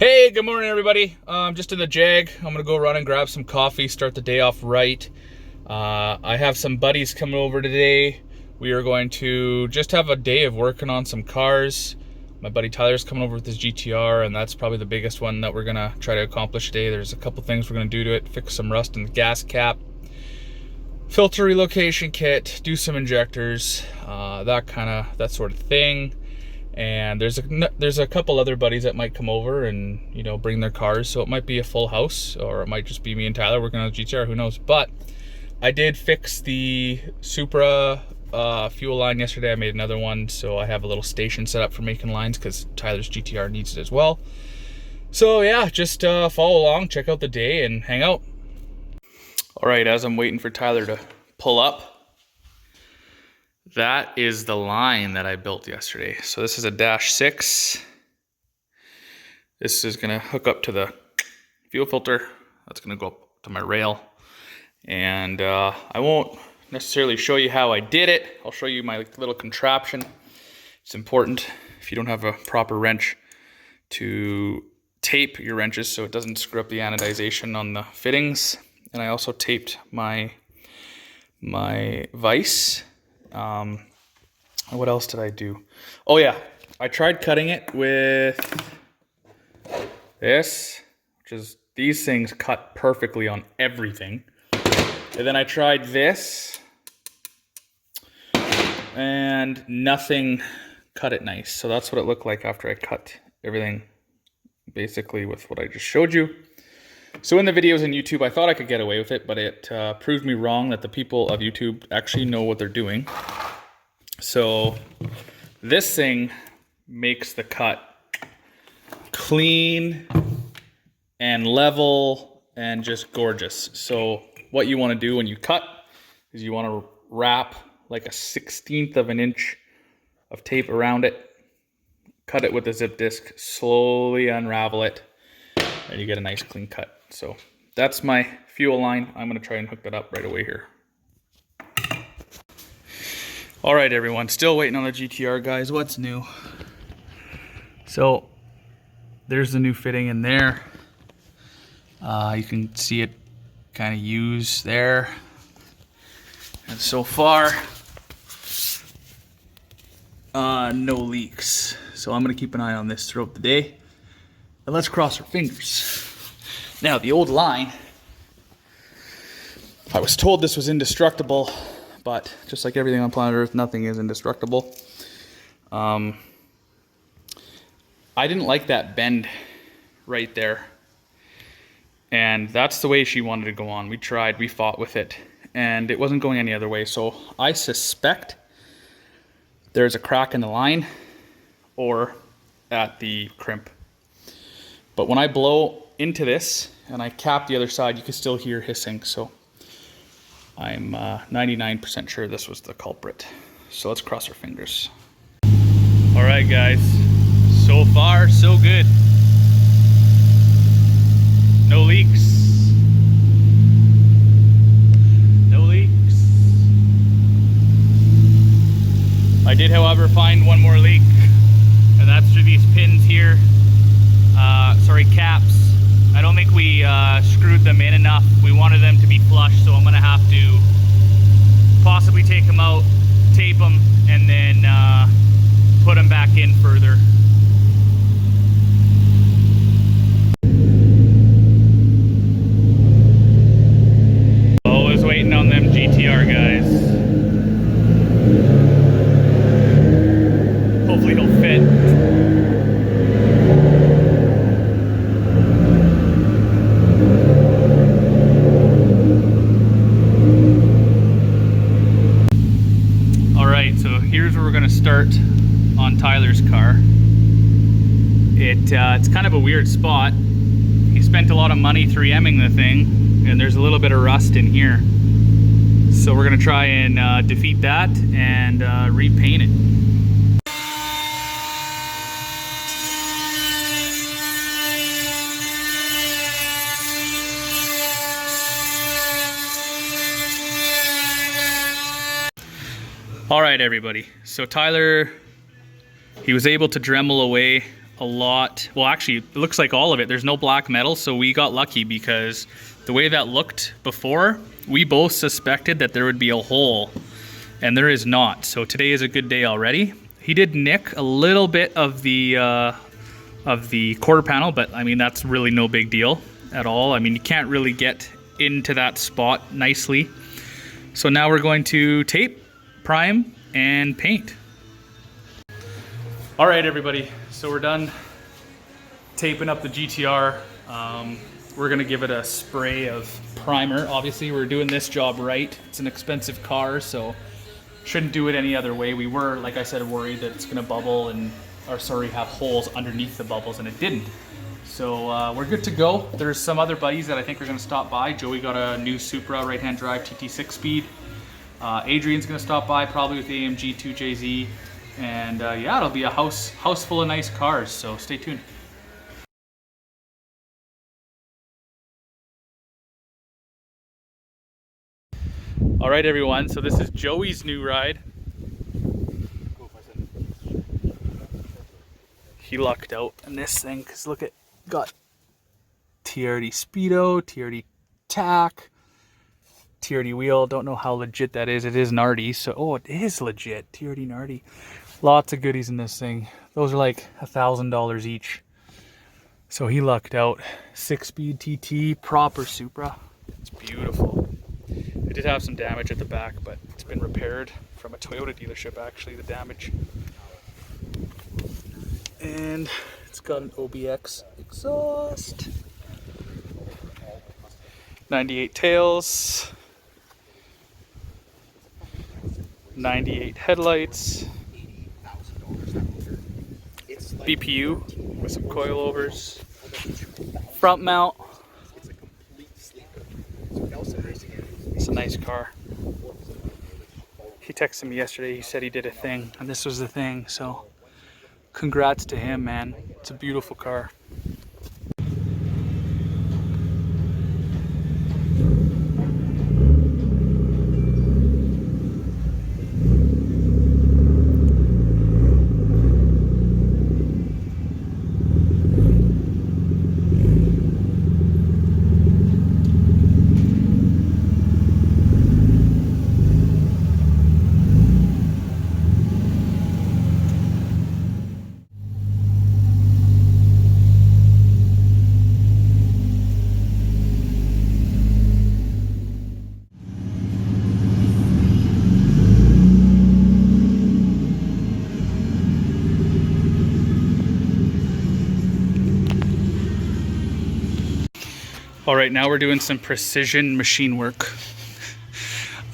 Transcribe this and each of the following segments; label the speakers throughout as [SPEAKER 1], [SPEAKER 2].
[SPEAKER 1] Hey, good morning everybody. Just in the Jag. I'm gonna go run and grab some coffee, start the day off right. I have some buddies coming over today. We are going to just have a day of working on some cars. My buddy Tyler's coming over with his GTR, and that's probably the biggest one that we're gonna try to accomplish today. There's a couple things we're gonna do to it, fix some rust in the gas cap, filter relocation kit, do some injectors, that sort of thing. And there's a couple other buddies that might come over and, you know, bring their cars, so it might be a full house, or it might just be me and Tyler working on the GTR, who knows. But I did fix the Supra fuel line yesterday. I made another one, so I have a little station set up for making lines because Tyler's GTR needs it as well. So yeah, just follow along, check out the day, and hang out. All right, as I'm waiting for Tyler to pull up, that is the line that I built yesterday. So this is a -6. This is gonna hook up to the fuel filter. That's gonna go up to my rail. And I won't necessarily show you how I did it. I'll show you my little contraption. It's important, if you don't have a proper wrench, to tape your wrenches so it doesn't screw up the anodization on the fittings. And I also taped my vise. What else did I do? Oh yeah, I tried cutting it with this, which is, these things cut perfectly on everything. And then I tried this, and nothing cut it nice. So that's what it looked like after I cut everything, basically with what I just showed you. So in the videos on YouTube, I thought I could get away with it, but it proved me wrong, that the people of YouTube actually know what they're doing. So this thing makes the cut clean and level and just gorgeous. So what you want to do when you cut is you want to wrap like a 1/16 of an inch of tape around it, cut it with a zip disc, slowly unravel it, and you get a nice clean cut. So that's my fuel line. I'm gonna try and hook that up right away here. All right, everyone, still waiting on the GTR, guys. What's new? So there's the new fitting in there. You can see it kind of used there. And so far, no leaks. So I'm gonna keep an eye on this throughout the day. And let's cross our fingers. Now, the old line, I was told this was indestructible, but just like everything on planet Earth, nothing is indestructible. I didn't like that bend right there. And that's the way she wanted to go on. We tried, we fought with it, and it wasn't going any other way. So I suspect there's a crack in the line or at the crimp. But when I blow into this and I cap the other side, you can still hear hissing. So I'm 99% sure this was the culprit. So let's cross our fingers. All right, guys. So far, so good. No leaks. No leaks. I did, however, find one more leak, and that's through these pins here. Caps. I don't think we screwed them in enough. We wanted them to be flush, so I'm gonna have to possibly take them out, tape them, and then put them back in further. Always waiting on them GTR guys. Hopefully he'll fit. Here's where we're going to start on Tyler's car. It's kind of a weird spot. He spent a lot of money 3M'ing the thing, and there's a little bit of rust in here. So we're going to try and defeat that and repaint it. All right, everybody. So Tyler, he was able to Dremel away a lot. Well, actually, it looks like all of it. There's no black metal, so we got lucky because the way that looked before, we both suspected that there would be a hole, and there is not. So today is a good day already. He did nick a little bit of the quarter panel, but I mean, that's really no big deal at all. I mean, you can't really get into that spot nicely. So now we're going to tape, prime, and paint. All right, everybody, so we're done taping up the GTR. We're gonna give it a spray of primer. Obviously, we're doing this job right. It's an expensive car, so shouldn't do it any other way. We were, like I said, worried that it's gonna bubble and, or sorry, have holes underneath the bubbles, and it didn't. So we're good to go. There's some other buddies that I think are gonna stop by. Joey got a new Supra right-hand drive TT 6-speed. Adrian's gonna stop by probably with the AMG 2JZ. And yeah, it'll be a house full of nice cars, so stay tuned. All right, everyone, so this is Joey's new ride. He lucked out in this thing, because look at, got TRD Speedo, TRD tack, TRD wheel. Don't know how legit that is. It is Nardi, so, oh, it is legit, TRD Nardi. Lots of goodies in this thing. Those are like $1,000 each. So he lucked out. 6-speed TT, proper Supra. It's beautiful. It did have some damage at the back, but it's been repaired from a Toyota dealership, actually, the damage. And it's got an OBX exhaust. 98 tails. 98 headlights. BPU with some coilovers. Front mount. It's a nice car. He texted me yesterday, he said he did a thing, and this was the thing, so congrats to him, man. It's a beautiful car. All right, now we're doing some precision machine work.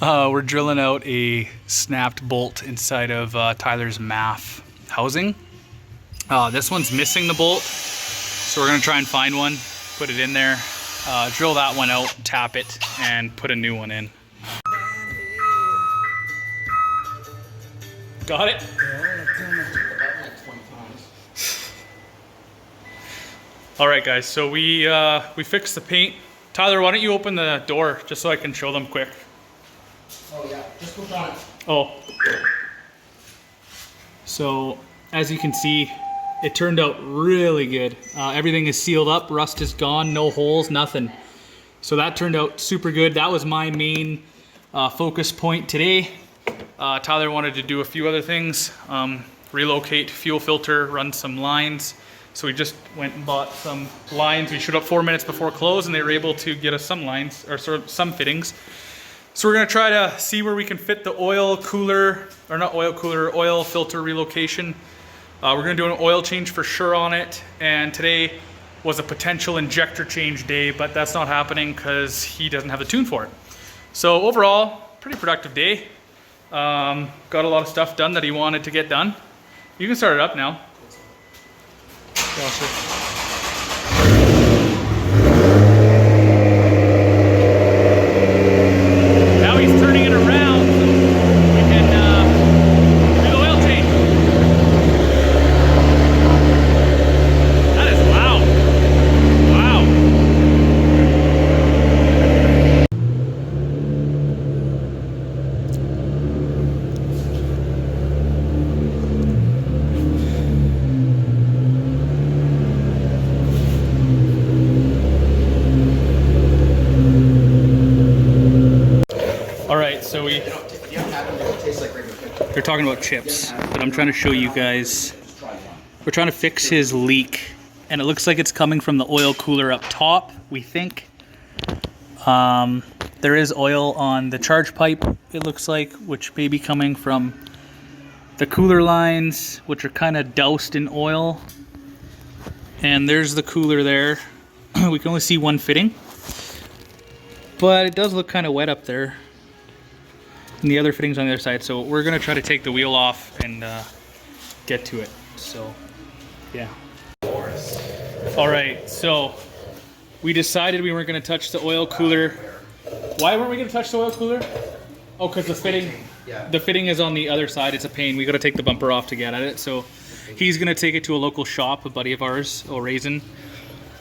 [SPEAKER 1] We're drilling out a snapped bolt inside of Tyler's MAF housing. This one's missing the bolt, so we're gonna try and find one, put it in there, drill that one out, tap it, and put a new one in. Got it? All right, guys, so we fixed the paint. Tyler, why don't you open the door just so I can show them quick?
[SPEAKER 2] Oh yeah, just click on it.
[SPEAKER 1] Oh. So, as you can see, it turned out really good. Everything is sealed up, rust is gone, no holes, nothing. So that turned out super good. That was my main focus point today. Tyler wanted to do a few other things. Relocate fuel filter, run some lines. So we just went and bought some lines. We showed up 4 minutes before close, and they were able to get us some lines, or sort of some fittings. So we're gonna try to see where we can fit the oil cooler, or not oil cooler, oil filter relocation. We're gonna do an oil change for sure on it. And today was a potential injector change day, but that's not happening because he doesn't have the tune for it. So overall, pretty productive day. Got a lot of stuff done that he wanted to get done. You can start it up now. Now he's turning it around. We can do the oil change. That is loud. Wow. talking about chips, but I'm trying to show you guys. We're trying to fix his leak, and it looks like it's coming from the oil cooler up top, we think. There is oil on the charge pipe, it looks like, which may be coming from the cooler lines, which are kind of doused in oil. And there's the cooler there. We can only see one fitting, but it does look kind of wet up there. And the other fitting's on the other side, so we're gonna try to take the wheel off and get to it. So, yeah. All right, so we decided we weren't gonna touch the oil cooler. Why weren't we gonna touch the oil cooler? Oh, because the fitting is on the other side. It's a pain. We gotta take the bumper off to get at it. So he's gonna take it to a local shop, a buddy of ours, Raisin.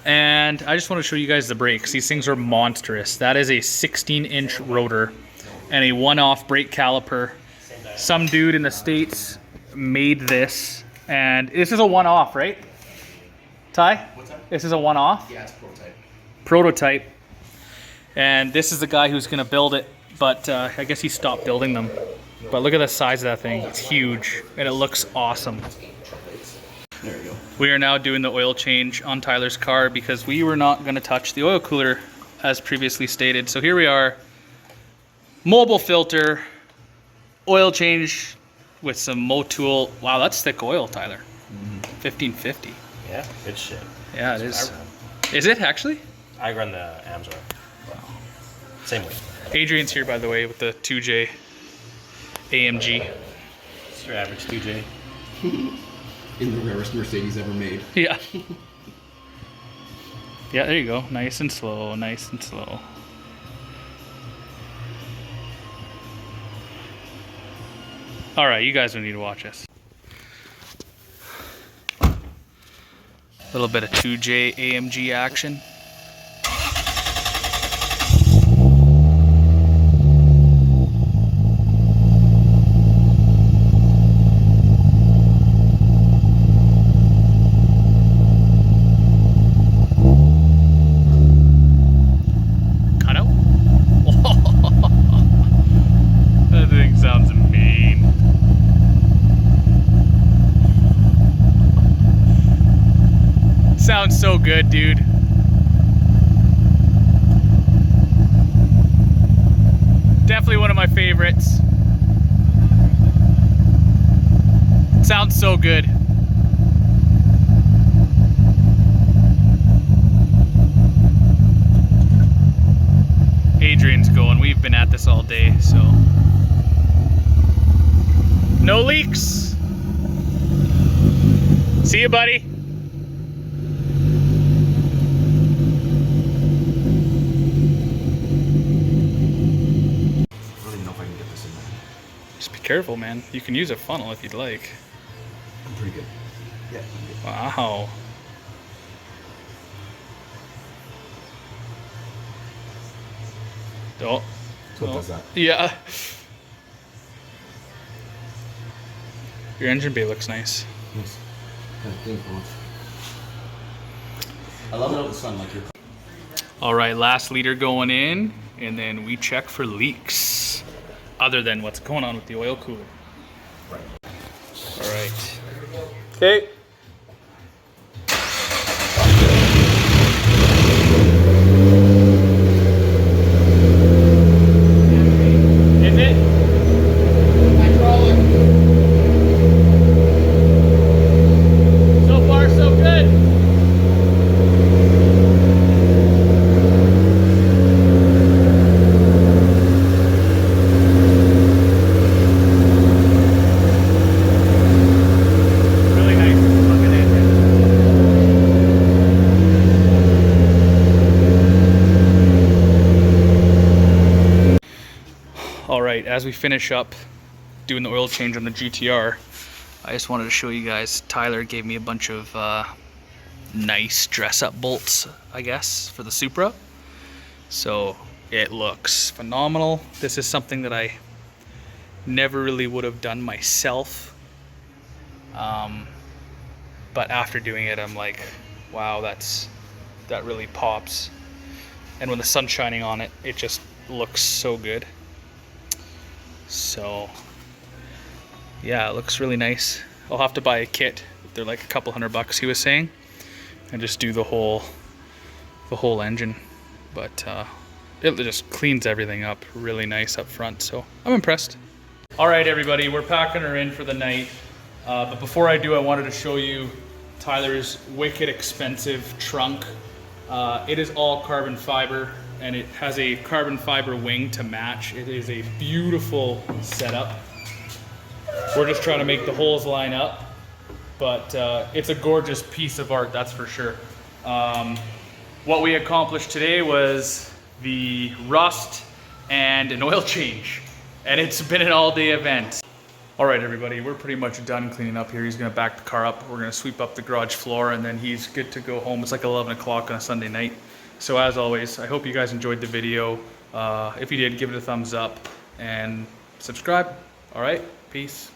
[SPEAKER 1] And I just want to show you guys the brakes. These things are monstrous. That is a 16-inch rotor and a one-off brake caliper. Some dude in the States made this, and this is a one-off, right? Ty?
[SPEAKER 2] What's that?
[SPEAKER 1] This is a one-off?
[SPEAKER 2] Yeah, it's prototype.
[SPEAKER 1] Prototype. And this is the guy who's gonna build it, but I guess he stopped building them. But look at the size of that thing. It's huge, and it looks awesome.
[SPEAKER 2] There we go.
[SPEAKER 1] We are now doing the oil change on Tyler's car because we were not gonna touch the oil cooler as previously stated. So here we are, mobile filter, oil change with some Motul. Wow, that's thick oil, Tyler. 1550.
[SPEAKER 3] Yeah, good shit.
[SPEAKER 1] Yeah, it
[SPEAKER 3] That's
[SPEAKER 1] is.
[SPEAKER 3] what
[SPEAKER 1] Is it actually?
[SPEAKER 3] I run the Amsor.
[SPEAKER 1] Wow.
[SPEAKER 3] Same way.
[SPEAKER 1] Adrian's here, by the way, with the 2J AMG.
[SPEAKER 3] It's your average 2J.
[SPEAKER 2] In the rarest Mercedes ever made.
[SPEAKER 1] Yeah. Yeah, there you go. Nice and slow, nice and slow. All right, you guys don't need to watch us. A little bit of 2J AMG action. That thing sounds mean. Sounds so good, dude. Definitely one of my favorites. Sounds so good. Adrian's going. We've been at this all day, so. No leaks. See you, buddy.
[SPEAKER 2] I don't even know if I can get this in there.
[SPEAKER 1] Just be careful, man. You can use a funnel if you'd like.
[SPEAKER 2] I'm pretty good. Yeah, I'm good.
[SPEAKER 1] Wow. Oh.
[SPEAKER 2] So what does that?
[SPEAKER 1] Yeah. Your engine bay looks nice.
[SPEAKER 2] Nice. Kind of thing for once. I love it out in the sun like you're.
[SPEAKER 1] All right, last liter going in, and then we check for leaks, other than what's going on with the oil cooler.
[SPEAKER 2] Right.
[SPEAKER 1] All right. Okay. Is it? Hydraulic. So far, so good. Really nice looking engine. All right, as we finish up doing the oil change on the GTR, I just wanted to show you guys, Tyler gave me a bunch of nice dress-up bolts, I guess, for the Supra. So it looks phenomenal. This is something that I never really would have done myself. But after doing it, I'm like, wow, that really pops. And when the sun's shining on it, it just looks so good. So yeah, it looks really nice. I'll have to buy a kit. They're like a couple $100, he was saying, and just do the whole engine. But it just cleans everything up really nice up front, so I'm impressed. All right, everybody, we're packing her in for the night. But before I do, I wanted to show you Tyler's wicked expensive trunk. It is all carbon fiber, and it has a carbon fiber wing to match. It is a beautiful setup. We're just trying to make the holes line up, but it's a gorgeous piece of art, that's for sure. What we accomplished today was the rust and an oil change, and it's been an all-day event. All right, everybody, we're pretty much done cleaning up here. He's gonna back the car up. We're gonna sweep up the garage floor, and then he's good to go home. It's like 11 o'clock on a Sunday night. So as always, I hope you guys enjoyed the video. If you did, give it a thumbs up and subscribe. All right, peace.